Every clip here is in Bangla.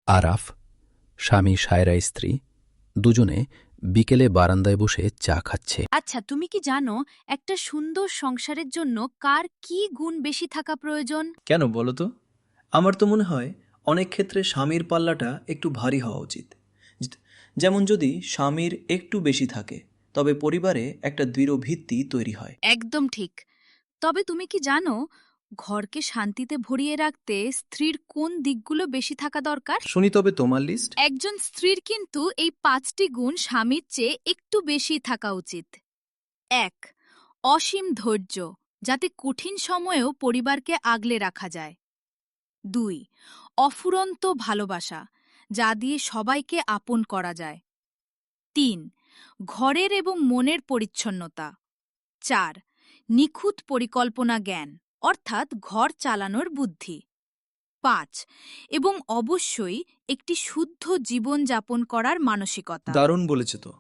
আরাফ, স্বামী সায়রা স্ত্রী, দুজনে বিকেলে বারান্দায় বসে চা খাচ্ছে। আচ্ছা, তুমি কি জানো একটা সুন্দর সংসারের জন্য কার কি গুণ বেশি থাকা প্রয়োজন? কেন বলো তো? আমার তো মনে হয় অনেক ক্ষেত্রে স্বামীর পাল্লাটা একটু ভারী হওয়া উচিত। যেমন যদি স্বামীর একটু বেশি থাকে তবে পরিবারে একটা দৃঢ় ভিত্তি তৈরি হয়। একদম ঠিক। তবে তুমি কি জানো ঘরকে শান্তিতে ভরিয়ে রাখতে স্ত্রীর কোন দিকগুলো বেশি থাকা দরকার? শুনি তবে তোমার লিস্ট। একজন স্ত্রীর কিন্তু এই ৫টি গুণ স্বামীর চেয়ে একটু বেশি থাকা উচিত। ১. অসীম ধৈর্য, যাতে কঠিন সময়েও পরিবারকে আগলে রাখা যায়। ২. অফুরন্ত ভালোবাসা, যা দিয়ে সবাইকে আপন করা যায়। ৩. ঘরের এবং মনের পরিচ্ছন্নতা। ৪. নিখুঁত পরিকল্পনা জ্ঞান, অর্থাৎ ঘর চালানোর বুদ্ধি। ৫. এবং অবশ্যই একটি শুদ্ধ জীবন যাপন করার মানসিকতা। দারুণ বলেছে তো।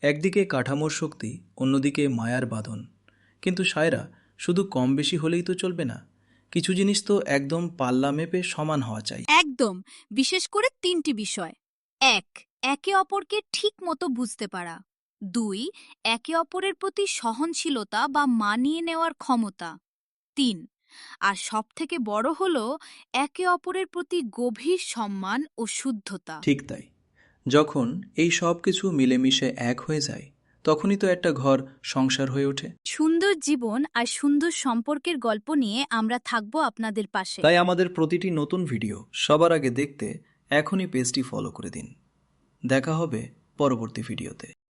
একদিকে কাঠামোর শক্তি, অন্যদিকে মায়ার বাঁধন। কিন্তু সায়রা, শুধু কম বেশি হলেই তো চলবে না। কিছু জিনিস তো একদম পাল্লা মেপে সমান হওয়া চাই। একদম, বিশেষ করে ৩টি বিষয়। ১. একে অপরকে ঠিক মতো বুঝতে পারা। ২. একে অপরের প্রতি সহনশীলতা বা মানিয়ে নেওয়ার ক্ষমতা। ৩. আর সবথেকে বড় হল একে অপরের প্রতি গভীর সম্মান ও শুদ্ধতা। ঠিক তাই। যখন এই সব কিছু মিলেমিশে এক হয়ে যায়, তখনই তো একটা ঘর সংসার হয়ে ওঠে। সুন্দর জীবন আর সুন্দর সম্পর্কের গল্প নিয়ে আমরা থাকব আপনাদের পাশে। তাই আমাদের প্রতিটি নতুন ভিডিও সবার আগে দেখতে এখনই পেজটি ফলো করে দিন। দেখা হবে পরবর্তী ভিডিওতে।